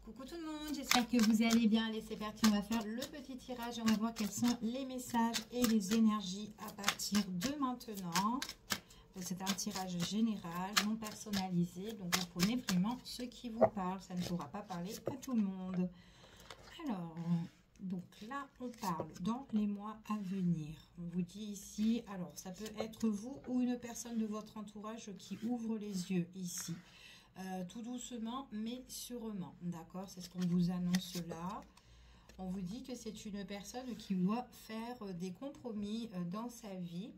Coucou tout le monde, j'espère que vous allez bien. Allez, c'est parti, on va faire le petit tirage et on va voir quels sont les messages et les énergies à partir de maintenant. C'est un tirage général, non personnalisé, donc vous prenez vraiment ce qui vous parle. Ça ne pourra pas parler à tout le monde. Alors, donc là, on parle dans les mois à venir. On vous dit ici, alors ça peut être vous ou une personne de votre entourage qui ouvre les yeux ici. Tout doucement, mais sûrement, d'accord? C'est ce qu'on vous annonce là. On vous dit que c'est une personne qui doit faire des compromis dans sa vie.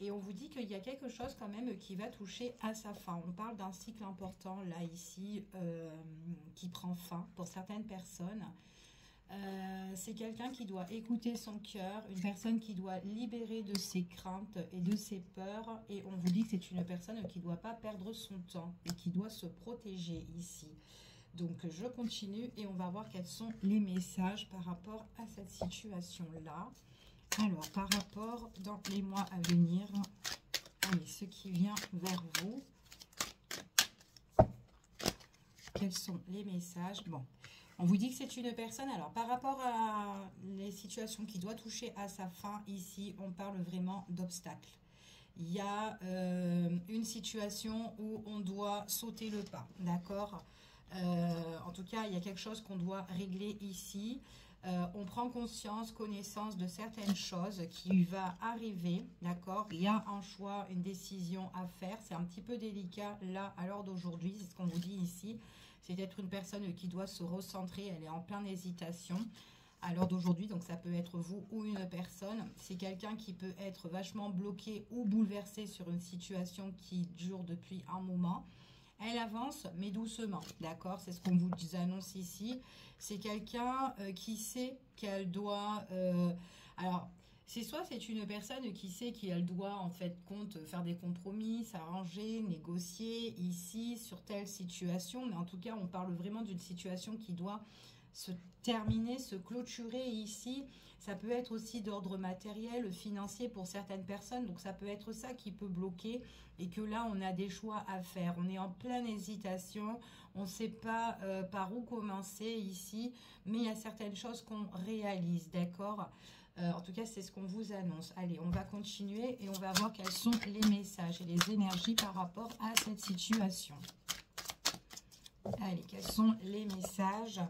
Et on vous dit qu'il y a quelque chose quand même qui va toucher à sa fin. On parle d'un cycle important là, ici, qui prend fin pour certaines personnes. C'est quelqu'un qui doit écouter son cœur, une personne qui doit libérer de ses craintes et de ses peurs. Et on vous dit que c'est une personne qui ne doit pas perdre son temps et qui doit se protéger ici. Donc je continue et on va voir quels sont les messages par rapport à cette situation-là. Alors, par rapport dans les mois à venir, allez, ce qui vient vers vous, quels sont les messages? Bon. On vous dit que c'est une personne, alors par rapport à les situations qui doivent toucher à sa fin, ici, on parle vraiment d'obstacles. Il y a une situation où on doit sauter le pas, d'accord? En tout cas, il y a quelque chose qu'on doit régler ici. On prend conscience, connaissance de certaines choses qui va arriver, d'accord? Il y a un choix, une décision à faire. C'est un petit peu délicat là, à l'heure d'aujourd'hui, c'est ce qu'on vous dit ici. C'est d'être une personne qui doit se recentrer, elle est en pleine hésitation à l'heure d'aujourd'hui, donc ça peut être vous ou une personne. C'est quelqu'un qui peut être vachement bloqué ou bouleversé sur une situation qui dure depuis un moment. Elle avance, mais doucement, d'accord? C'est ce qu'on vous annonce ici. C'est quelqu'un qui sait qu'elle doit... alors, c'est une personne qui sait qu'elle doit, en fait, faire des compromis, s'arranger, négocier ici, sur telle situation. Mais en tout cas, on parle vraiment d'une situation qui doit se terminer, se clôturer ici. Ça peut être aussi d'ordre matériel, financier pour certaines personnes. Donc, ça peut être ça qui peut bloquer et que là, on a des choix à faire. On est en pleine hésitation. On ne sait pas par où commencer ici. Mais il y a certaines choses qu'on réalise, d'accord ? En tout cas, c'est ce qu'on vous annonce. Allez, on va continuer et on va voir quels sont les messages et les énergies par rapport à cette situation. Allez, quels sont les messages?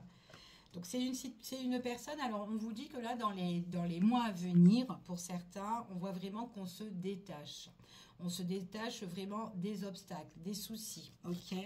Donc, c'est une personne, alors on vous dit que là, dans les mois à venir, pour certains, on voit vraiment qu'on se détache. On se détache vraiment des obstacles, des soucis, ok?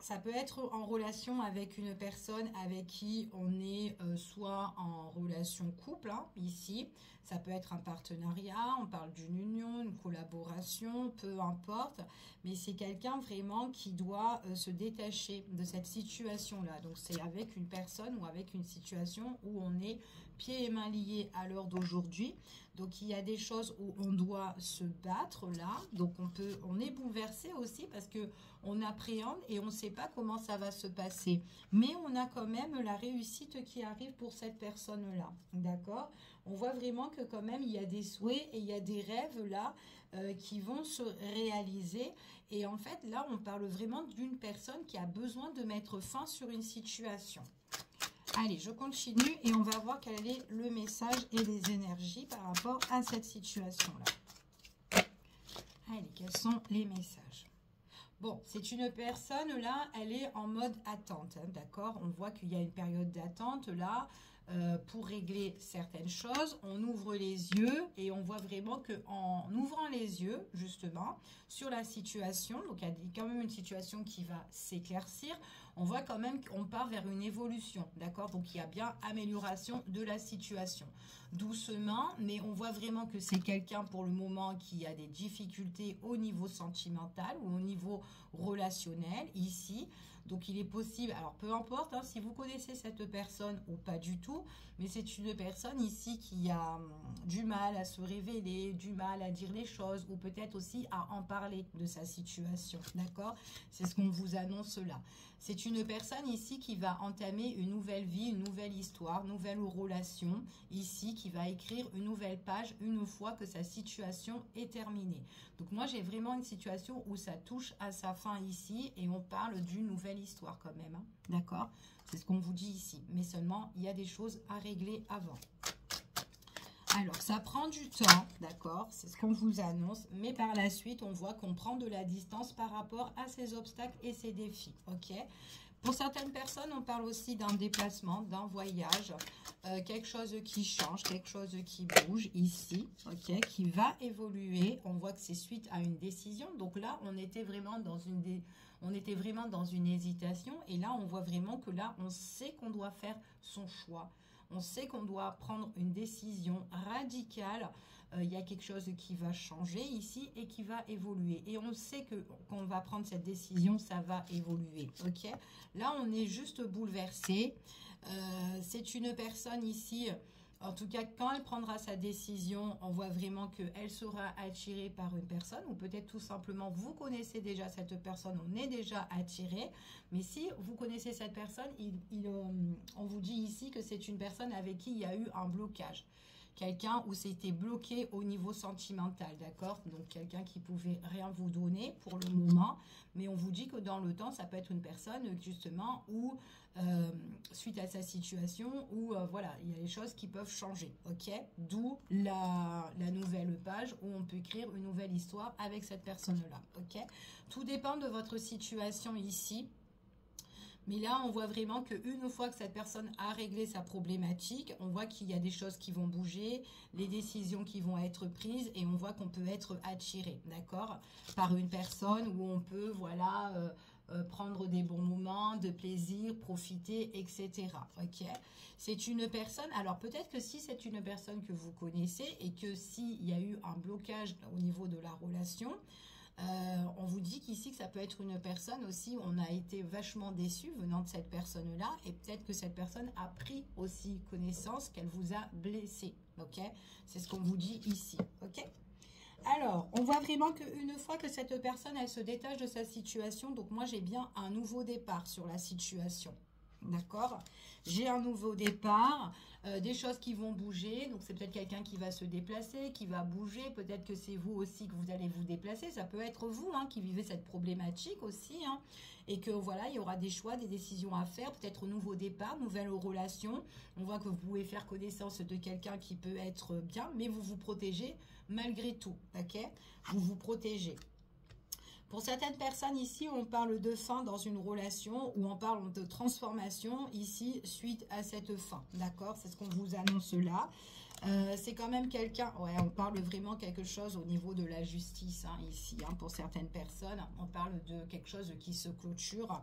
Ça peut être en relation avec une personne avec qui on est soit en relation couple, hein, ici. Ça peut être un partenariat, on parle d'une union, une collaboration, peu importe. Mais c'est quelqu'un vraiment qui doit se détacher de cette situation-là. Donc c'est avec une personne ou avec une situation où on est pieds et mains liés à l'heure d'aujourd'hui. Donc il y a des choses où on doit se battre là. Donc on est bouleversé aussi parce que on appréhende et on ne sait pas comment ça va se passer. Mais on a quand même la réussite qui arrive pour cette personne-là. D'accord? On voit vraiment que quand même il y a des souhaits et il y a des rêves là qui vont se réaliser. Et en fait là on parle vraiment d'une personne qui a besoin de mettre fin sur une situation. Allez, je continue et on va voir quel est le message et les énergies par rapport à cette situation-là. Allez, quels sont les messages? Bon, c'est une personne là, elle est en mode attente, hein, d'accord? On voit qu'il y a une période d'attente là pour régler certaines choses. On ouvre les yeux et on voit vraiment qu'en ouvrant les yeux, justement, sur la situation, donc il y a quand même une situation qui va s'éclaircir, on voit quand même qu'on part vers une évolution, d'accord? Donc, il y a bien amélioration de la situation. Doucement, mais on voit vraiment que c'est quelqu'un pour le moment qui a des difficultés au niveau sentimental ou au niveau relationnel ici. Donc, il est possible, alors peu importe hein, si vous connaissez cette personne ou pas du tout, mais c'est une personne ici qui a du mal à se révéler, du mal à dire les choses ou peut-être aussi à en parler de sa situation, d'accord? C'est ce qu'on vous annonce là. C'est une personne ici qui va entamer une nouvelle vie, une nouvelle histoire, une nouvelle relation ici, qui va écrire une nouvelle page une fois que sa situation est terminée. Donc moi, j'ai vraiment une situation où ça touche à sa fin. fin ici et on parle d'une nouvelle histoire quand même. Hein. D'accord? C'est ce qu'on vous dit ici. Mais seulement, il y a des choses à régler avant. Alors, ça prend du temps, d'accord? C'est ce qu'on vous annonce. Mais par la suite, on voit qu'on prend de la distance par rapport à ces obstacles et ces défis, ok? Pour certaines personnes, on parle aussi d'un déplacement, d'un voyage, quelque chose qui change, quelque chose qui bouge ici, ok, qui va évoluer. On voit que c'est suite à une décision. Donc là, on était vraiment dans une hésitation. Et là, on voit vraiment que là, on sait qu'on doit faire son choix. On sait qu'on doit prendre une décision radicale. Il y a quelque chose qui va changer ici et qui va évoluer. Et on sait que qu'on va prendre cette décision, ça va évoluer. Ok? Là, on est juste bouleversé. C'est une personne ici, en tout cas, quand elle prendra sa décision, on voit vraiment qu'elle sera attirée par une personne ou peut-être tout simplement, vous connaissez déjà cette personne, on est déjà attiré. Mais si vous connaissez cette personne, on vous dit ici que c'est une personne avec qui il y a eu un blocage. Quelqu'un où c'était bloqué au niveau sentimental, d'accord? Donc, quelqu'un qui pouvait rien vous donner pour le moment. Mais on vous dit que dans le temps, ça peut être une personne, justement, où, suite à sa situation, où, voilà, il y a des choses qui peuvent changer, ok? D'où la nouvelle page où on peut écrire une nouvelle histoire avec cette personne-là, ok? Tout dépend de votre situation ici. Mais là, on voit vraiment qu'une fois que cette personne a réglé sa problématique, on voit qu'il y a des choses qui vont bouger, les décisions qui vont être prises et on voit qu'on peut être attiré, d'accord, par une personne où on peut, voilà, prendre des bons moments, de plaisir, profiter, etc. Ok? C'est une personne, alors peut-être que si c'est une personne que vous connaissez et que s'il y a eu un blocage au niveau de la relation, on vous dit qu'ici que ça peut être une personne aussi où on a été vachement déçu venant de cette personne-là et peut-être que cette personne a pris aussi connaissance qu'elle vous a blessé, ok? C'est ce qu'on vous dit ici, ok? Alors, on voit vraiment qu'une fois que cette personne, elle se détache de sa situation, donc moi j'ai bien un nouveau départ sur la situation. D'accord? J'ai un nouveau départ, des choses qui vont bouger. Donc, c'est peut-être quelqu'un qui va se déplacer, qui va bouger. Peut-être que c'est vous aussi que vous allez vous déplacer. Ça peut être vous hein, qui vivez cette problématique aussi. Hein, et que voilà, il y aura des choix, des décisions à faire. Peut-être nouveau départ, nouvelle relation. On voit que vous pouvez faire connaissance de quelqu'un qui peut être bien, mais vous vous protégez malgré tout. Ok? Vous vous protégez. Pour certaines personnes ici, on parle de fin dans une relation ou on parle de transformation ici suite à cette fin. D'accord? C'est ce qu'on vous annonce là. C'est quand même quelqu'un, ouais, on parle vraiment quelque chose au niveau de la justice hein, ici. Hein, pour certaines personnes, on parle de quelque chose qui se clôture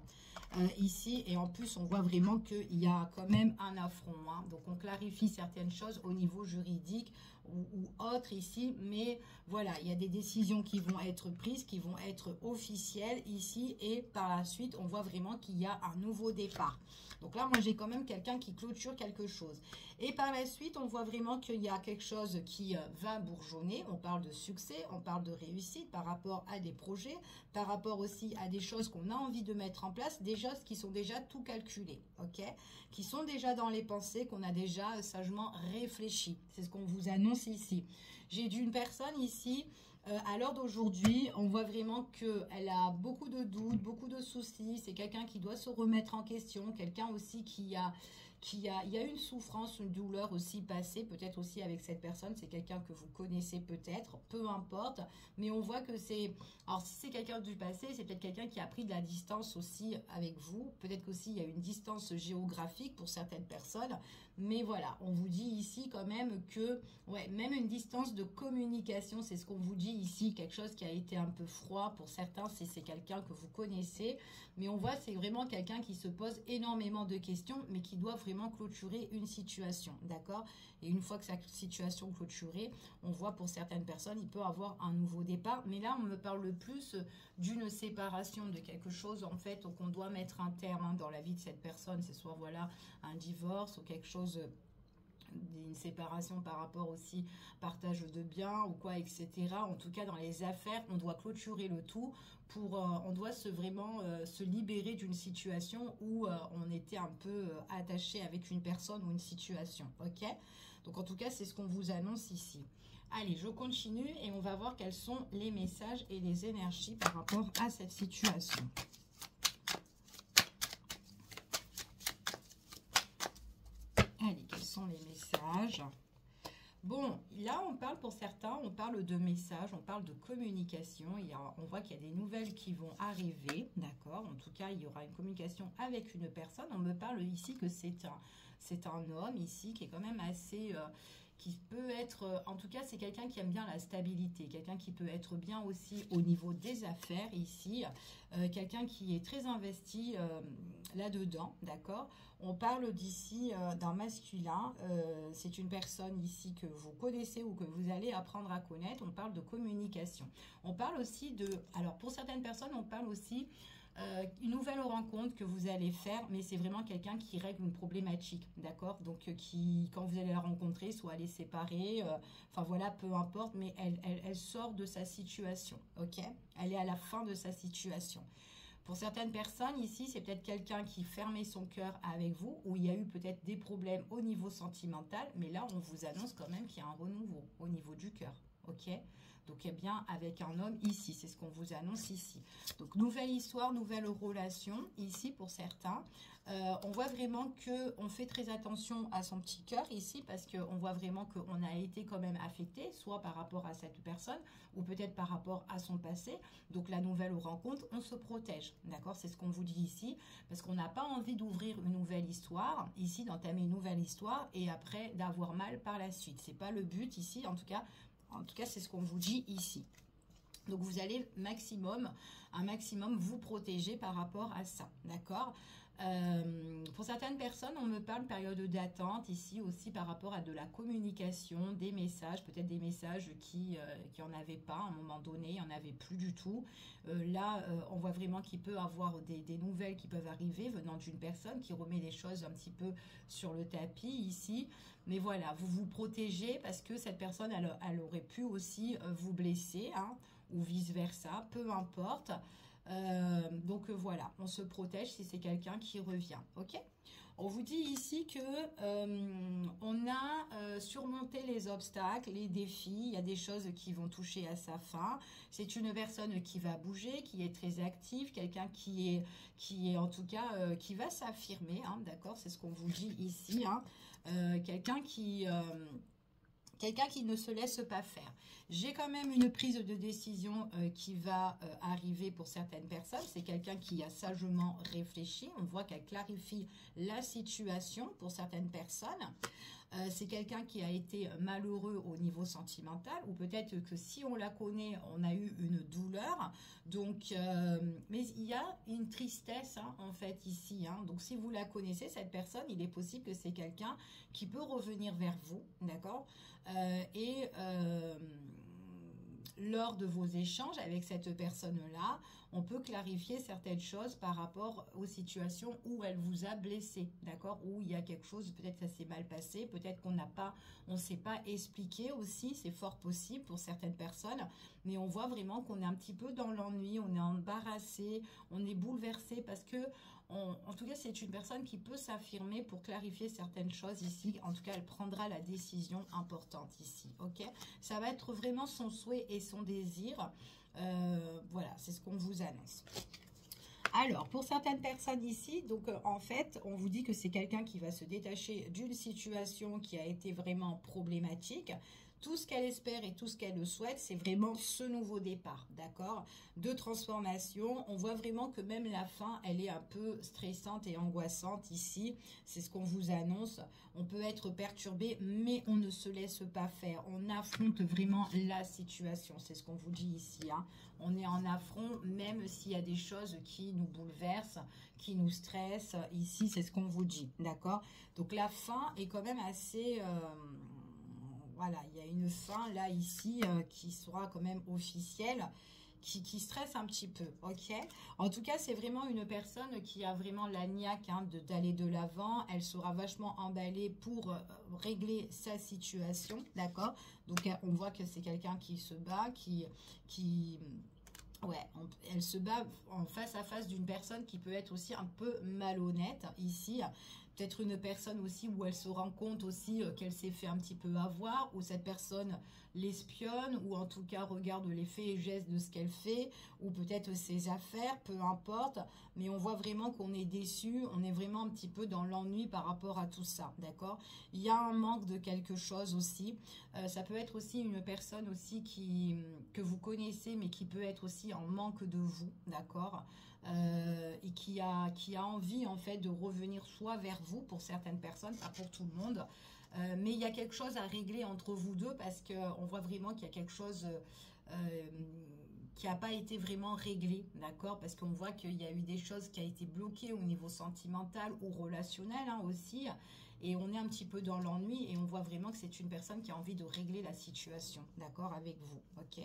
ici. Et en plus, on voit vraiment qu'il y a quand même un affront. Hein, donc, on clarifie certaines choses au niveau juridique ou autre ici. Mais voilà, il y a des décisions qui vont être prises, qui vont être officielles ici. Et par la suite, on voit vraiment qu'il y a un nouveau départ. Donc là, moi, j'ai quand même quelqu'un qui clôture quelque chose. Et par la suite, on voit vraiment qu'il y a quelque chose qui va bourgeonner. On parle de succès, on parle de réussite par rapport à des projets, par rapport aussi à des choses qu'on a envie de mettre en place, des choses qui sont déjà tout calculées, ok? Qui sont déjà dans les pensées, qu'on a déjà sagement réfléchi. C'est ce qu'on vous annonce ici. J'ai d'une personne ici... à l'heure d'aujourd'hui, on voit vraiment qu'elle a beaucoup de doutes, beaucoup de soucis. C'est quelqu'un qui doit se remettre en question, quelqu'un aussi il y a une souffrance, une douleur aussi passée, peut-être aussi avec cette personne. C'est quelqu'un que vous connaissez peut-être, peu importe. Mais on voit que c'est... Alors, si c'est quelqu'un du passé, c'est peut-être quelqu'un qui a pris de la distance aussi avec vous. Peut-être qu'aussi, il y a une distance géographique pour certaines personnes. Mais voilà, on vous dit ici quand même que, ouais, même une distance de communication, c'est ce qu'on vous dit ici, quelque chose qui a été un peu froid pour certains, si c'est quelqu'un que vous connaissez. Mais on voit, c'est vraiment quelqu'un qui se pose énormément de questions, mais qui doit vraiment clôturer une situation, d'accord? Et une fois que sa situation clôturée, on voit pour certaines personnes, il peut avoir un nouveau départ. Mais là, on me parle plus d'une séparation, de quelque chose, en fait, qu'on doit mettre un terme hein, dans la vie de cette personne. C'est soit, voilà, un divorce ou quelque chose... une séparation par rapport aussi partage de biens ou quoi, etc. En tout cas, dans les affaires, on doit clôturer le tout pour, on doit vraiment se libérer d'une situation où on était un peu attaché avec une personne ou une situation, ok? Donc, en tout cas, c'est ce qu'on vous annonce ici. Allez, je continue et on va voir quels sont les messages et les énergies par rapport à cette situation. Allez, quels sont les messages? Bon, là, on parle pour certains, on parle de messages, on parle de communication. On voit qu'il y a des nouvelles qui vont arriver, d'accord? En tout cas, il y aura une communication avec une personne. On me parle ici que c'est un homme ici qui est quand même assez... qui peut être, en tout cas, c'est quelqu'un qui aime bien la stabilité, quelqu'un qui peut être bien aussi au niveau des affaires ici, quelqu'un qui est très investi là-dedans, d'accord? On parle d'ici d'un masculin, c'est une personne ici que vous connaissez ou que vous allez apprendre à connaître. On parle de communication. On parle aussi de, alors pour certaines personnes, on parle aussi une nouvelle rencontre que vous allez faire, mais c'est vraiment quelqu'un qui règle une problématique, d'accord? Donc qui, quand vous allez la rencontrer, soit les séparer, enfin voilà, peu importe, mais elle sort de sa situation, ok? Elle est à la fin de sa situation. Pour certaines personnes, ici, c'est peut-être quelqu'un qui fermait son cœur avec vous, où il y a eu peut-être des problèmes au niveau sentimental, mais là, on vous annonce quand même qu'il y a un renouveau au niveau du cœur, ok? Donc, il y a bien avec un homme ici, c'est ce qu'on vous annonce ici. Donc, nouvelle histoire, nouvelle relation, ici pour certains. On voit vraiment qu'on fait très attention à son petit cœur ici, parce qu'on voit vraiment qu'on a été quand même affecté, soit par rapport à cette personne, ou peut-être par rapport à son passé. Donc, la nouvelle rencontre, on se protège, d'accord? C'est ce qu'on vous dit ici, parce qu'on n'a pas envie d'ouvrir une nouvelle histoire, ici, d'entamer une nouvelle histoire, et après d'avoir mal par la suite. C'est pas le but ici, en tout cas, c'est ce qu'on vous dit ici. Donc, vous allez un maximum vous protéger par rapport à ça, d'accord? Pour certaines personnes, on me parle période d'attente ici aussi par rapport à de la communication, des messages, peut-être des messages qui en avaient pas à un moment donné, il n'y en avait plus du tout. Là, on voit vraiment qu'il peut avoir des nouvelles qui peuvent arriver venant d'une personne qui remet les choses un petit peu sur le tapis ici. Mais voilà, vous vous protégez parce que cette personne, elle aurait pu aussi vous blesser, hein, ou vice-versa, peu importe. Donc voilà, on se protège si c'est quelqu'un qui revient, ok? On vous dit ici que on a surmonté les obstacles, les défis, il y a des choses qui vont toucher à sa fin. C'est une personne qui va bouger, qui est très active, quelqu'un qui est en tout cas, qui va s'affirmer, hein, d'accord? C'est ce qu'on vous dit ici, hein, quelqu'un qui ne se laisse pas faire. J'ai quand même une prise de décision qui va arriver pour certaines personnes. C'est quelqu'un qui a sagement réfléchi. On voit qu'elle clarifie la situation pour certaines personnes. C'est quelqu'un qui a été malheureux au niveau sentimental, ou peut-être que si on la connaît, on a eu une douleur. Donc, mais il y a une tristesse, hein, en fait ici, hein. Donc, si vous la connaissez, cette personne, il est possible que c'est quelqu'un qui peut revenir vers vous, d'accord? Lors de vos échanges avec cette personne-là, on peut clarifier certaines choses par rapport aux situations où elle vous a blessé, d'accord? Où il y a quelque chose, peut-être ça s'est mal passé, peut-être qu'on ne s'est pas expliqué aussi, c'est fort possible pour certaines personnes, mais on voit vraiment qu'on est un petit peu dans l'ennui, on est embarrassé, on est bouleversé parce que en tout cas, c'est une personne qui peut s'affirmer pour clarifier certaines choses ici. En tout cas, elle prendra la décision importante ici, ok? Ça va être vraiment son souhait et son désir. Voilà, c'est ce qu'on vous annonce. Alors, pour certaines personnes ici, donc en fait, on vous dit que c'est quelqu'un qui va se détacher d'une situation qui a été vraiment problématique. Tout ce qu'elle espère et tout ce qu'elle souhaite, c'est vraiment ce nouveau départ, d'accord? De transformation. On voit vraiment que même la fin, elle est un peu stressante et angoissante ici. C'est ce qu'on vous annonce. On peut être perturbé, mais on ne se laisse pas faire. On affronte vraiment la situation. C'est ce qu'on vous dit ici, hein. On est en affront, même s'il y a des choses qui nous bouleversent, qui nous stressent. Ici, c'est ce qu'on vous dit, d'accord? Donc, la fin est quand même assez... voilà, il y a une fin là, ici, qui sera quand même officielle, qui stresse un petit peu, ok? En tout cas, c'est vraiment une personne qui a vraiment la niaque, hein, d'aller de l'avant. Elle sera vachement emballée pour régler sa situation, d'accord? Donc, on voit que c'est quelqu'un qui se bat, ouais, elle se bat en face à face d'une personne qui peut être aussi un peu malhonnête ici. peut-être une personne aussi où elle se rend compte aussi qu'elle s'est fait un petit peu avoir, ou cette personne l'espionne, ou en tout cas regarde les faits et gestes de ce qu'elle fait, ou peut-être ses affaires, peu importe, mais on voit vraiment qu'on est déçu, on est vraiment un petit peu dans l'ennui par rapport à tout ça, d'accord? Il y a un manque de quelque chose aussi, ça peut être aussi une personne aussi que vous connaissez, mais qui peut être aussi en manque de vous, d'accord? Et qui a envie en fait de revenir soit vers vous pour certaines personnes, pas pour tout le monde, mais il y a quelque chose à régler entre vous deux parce qu'on voit vraiment qu'il y a quelque chose qui n'a pas été vraiment réglé, d'accord? Parce qu'on voit qu'il y a eu des choses qui ont été bloquées au niveau sentimental ou relationnel hein, aussi, et on est un petit peu dans l'ennui et on voit vraiment que c'est une personne qui a envie de régler la situation, d'accord, avec vous, ok?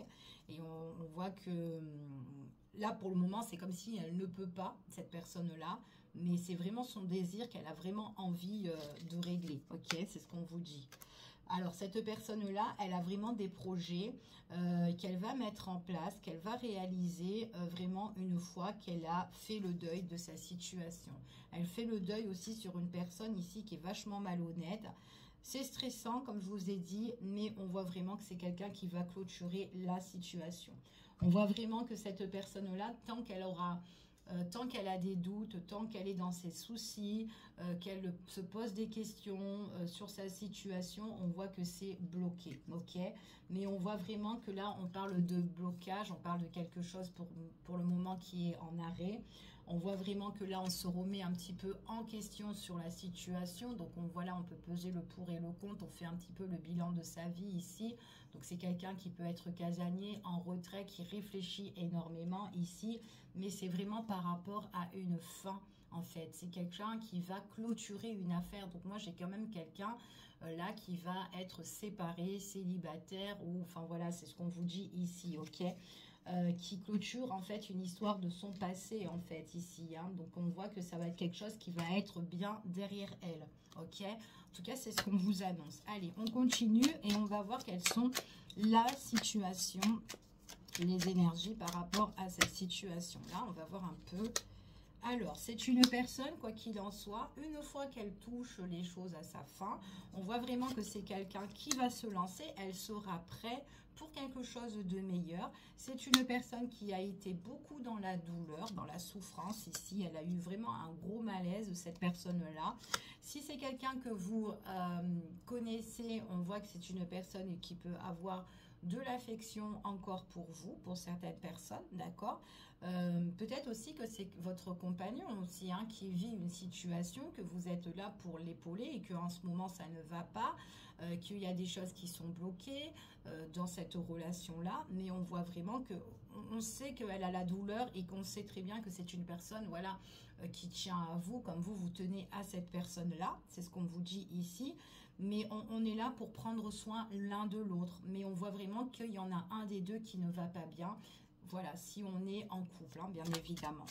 Et on voit que là, pour le moment, c'est comme si elle ne peut pas, cette personne-là, mais c'est vraiment son désir qu'elle a vraiment envie de régler, ok? C'est ce qu'on vous dit. Alors, cette personne-là, elle a vraiment des projets qu'elle va mettre en place, qu'elle va réaliser vraiment une fois qu'elle a fait le deuil de sa situation. Elle fait le deuil aussi sur une personne ici qui est vachement malhonnête. C'est stressant, comme je vous ai dit, mais on voit vraiment que c'est quelqu'un qui va clôturer la situation. On voit vraiment que cette personne-là, tant qu'elle a des doutes, tant qu'elle est dans ses soucis, qu'elle se pose des questions sur sa situation, on voit que c'est bloqué, ok? Mais on voit vraiment que là, on parle de blocage, on parle de quelque chose pour le moment qui est en arrêt. On voit vraiment que là, on se remet un petit peu en question sur la situation. Donc, voilà, on peut peser le pour et le contre. On fait un petit peu le bilan de sa vie ici. Donc, c'est quelqu'un qui peut être casanier, en retrait, qui réfléchit énormément ici. Mais c'est vraiment par rapport à une fin, en fait. C'est quelqu'un qui va clôturer une affaire. Donc, moi, j'ai quand même quelqu'un là qui va être séparé, célibataire. Ou, enfin, voilà, c'est ce qu'on vous dit ici, ok ? Qui clôture en fait une histoire de son passé en fait ici hein. Donc on voit que ça va être quelque chose qui va être bien derrière elle, ok? En tout cas c'est ce qu'on vous annonce. Allez, on continue et on va voir quelles sont la situation, les énergies par rapport à cette situation là. On va voir un peu. Alors, c'est une personne, quoi qu'il en soit, une fois qu'elle touche les choses à sa fin, on voit vraiment que c'est quelqu'un qui va se lancer, elle sera prête pour quelque chose de meilleur. C'est une personne qui a été beaucoup dans la douleur, dans la souffrance ici, elle a eu vraiment un gros malaise, cette personne-là. Si c'est quelqu'un que vous connaissez, on voit que c'est une personne qui peut avoir de l'affection encore pour vous, pour certaines personnes, d'accord? Peut-être aussi que c'est votre compagnon aussi hein, qui vit une situation, que vous êtes là pour l'épauler et qu'en ce moment ça ne va pas, qu'il y a des choses qui sont bloquées dans cette relation-là, mais on voit vraiment que on sait qu'elle a la douleur et qu'on sait très bien que c'est une personne voilà, qui tient à vous, comme vous tenez à cette personne-là, c'est ce qu'on vous dit ici. Mais on est là pour prendre soin l'un de l'autre. Mais on voit vraiment qu'il y en a un des deux qui ne va pas bien. Voilà, si on est en couple, hein, bien évidemment.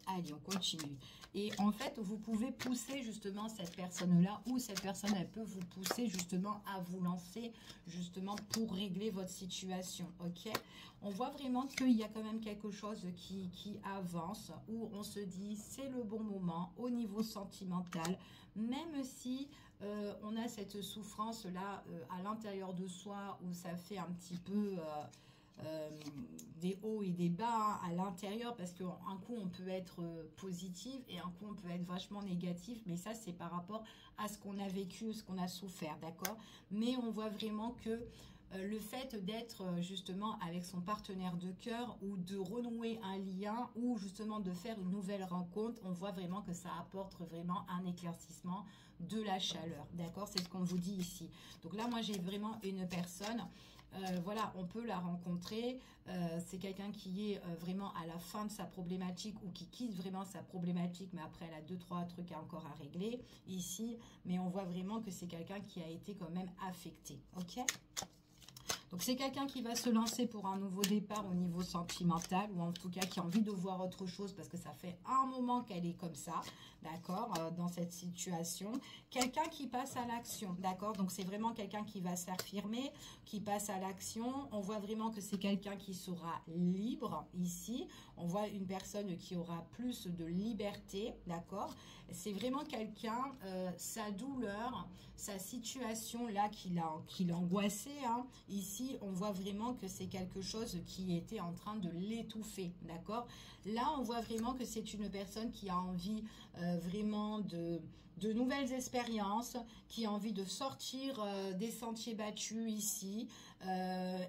Allez, on continue. Et en fait, vous pouvez pousser justement cette personne-là ou cette personne, elle peut vous pousser justement à vous lancer justement pour régler votre situation, ok? On voit vraiment qu'il y a quand même quelque chose qui avance, où on se dit c'est le bon moment au niveau sentimental, même si on a cette souffrance-là à l'intérieur de soi, où ça fait un petit peu... des hauts et des bas hein, à l'intérieur parce qu'un coup on peut être positif et un coup on peut être vachement négatif, mais ça c'est par rapport à ce qu'on a vécu, ce qu'on a souffert, d'accord? Mais on voit vraiment que le fait d'être justement avec son partenaire de cœur ou de renouer un lien ou justement de faire une nouvelle rencontre, on voit vraiment que ça apporte vraiment un éclaircissement, de la chaleur, d'accord? C'est ce qu'on vous dit ici. Donc là moi j'ai vraiment une personne voilà, on peut la rencontrer. C'est quelqu'un qui est vraiment à la fin de sa problématique ou qui quitte vraiment sa problématique, mais après elle a 2-3 trucs encore à régler ici. Mais on voit vraiment que c'est quelqu'un qui a été quand même affecté, ok? Donc c'est quelqu'un qui va se lancer pour un nouveau départ au niveau sentimental, ou en tout cas qui a envie de voir autre chose parce que ça fait un moment qu'elle est comme ça, d'accord, dans cette situation. Quelqu'un qui passe à l'action, d'accord, donc c'est vraiment quelqu'un qui va s'affirmer, qui passe à l'action. On voit vraiment que c'est quelqu'un qui sera libre ici. On voit une personne qui aura plus de liberté, d'accord. C'est vraiment quelqu'un, sa douleur, sa situation là qui l'angoissait, hein. Ici, on voit vraiment que c'est quelque chose qui était en train de l'étouffer, d'accord. Là, on voit vraiment que c'est une personne qui a envie vraiment de nouvelles expériences, qui a envie de sortir des sentiers battus ici,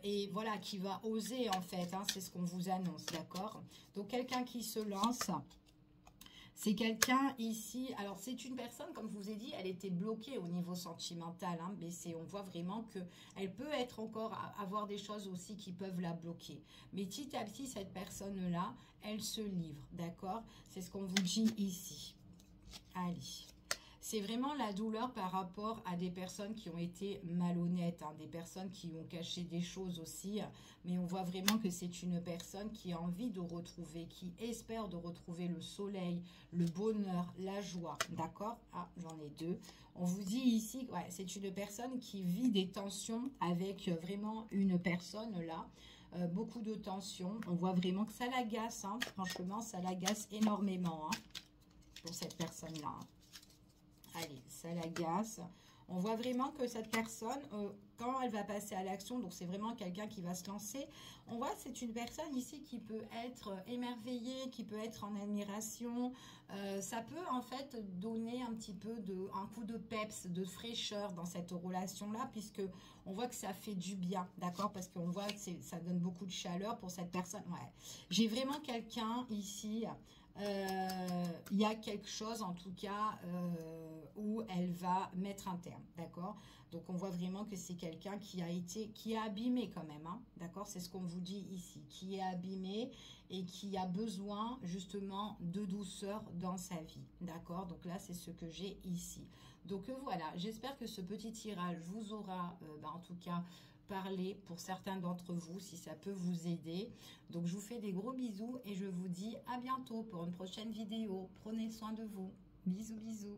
et voilà, qui va oser en fait, hein, c'est ce qu'on vous annonce, d'accord. Donc quelqu'un qui se lance, c'est quelqu'un ici, alors c'est une personne, comme je vous ai dit, elle était bloquée au niveau sentimental, hein, mais on voit vraiment qu'elle peut être encore, avoir des choses aussi qui peuvent la bloquer. Mais petit à petit, cette personne-là, elle se livre, d'accord. C'est ce qu'on vous dit ici. Allez. C'est vraiment la douleur par rapport à des personnes qui ont été malhonnêtes, hein, des personnes qui ont caché des choses aussi. Mais on voit vraiment que c'est une personne qui a envie de retrouver, qui espère de retrouver le soleil, le bonheur, la joie. D'accord? Ah, j'en ai deux. On vous dit ici, ouais, c'est une personne qui vit des tensions avec vraiment une personne là. Beaucoup de tensions. On voit vraiment que ça l'agace, hein. Franchement, ça l'agace énormément, hein, pour cette personne-là. Allez, ça l'agace. On voit vraiment que cette personne, quand elle va passer à l'action, donc c'est vraiment quelqu'un qui va se lancer, on voit que c'est une personne ici qui peut être émerveillée, qui peut être en admiration. Ça peut en fait donner un petit peu un coup de peps, de fraîcheur dans cette relation-là, puisque on voit que ça fait du bien, d'accord? Parce qu'on voit que ça donne beaucoup de chaleur pour cette personne. Ouais. J'ai vraiment quelqu'un ici... il y a quelque chose en tout cas où elle va mettre un terme, d'accord. Donc on voit vraiment que c'est quelqu'un qui est abîmé quand même, hein, d'accord. C'est ce qu'on vous dit ici, qui est abîmé et qui a besoin justement de douceur dans sa vie, d'accord. Donc là c'est ce que j'ai ici. Donc voilà, j'espère que ce petit tirage vous aura en tout cas parler pour certains d'entre vous, si ça peut vous aider. Donc je vous fais des gros bisous et je vous dis à bientôt pour une prochaine vidéo. Prenez soin de vous. Bisous, bisous.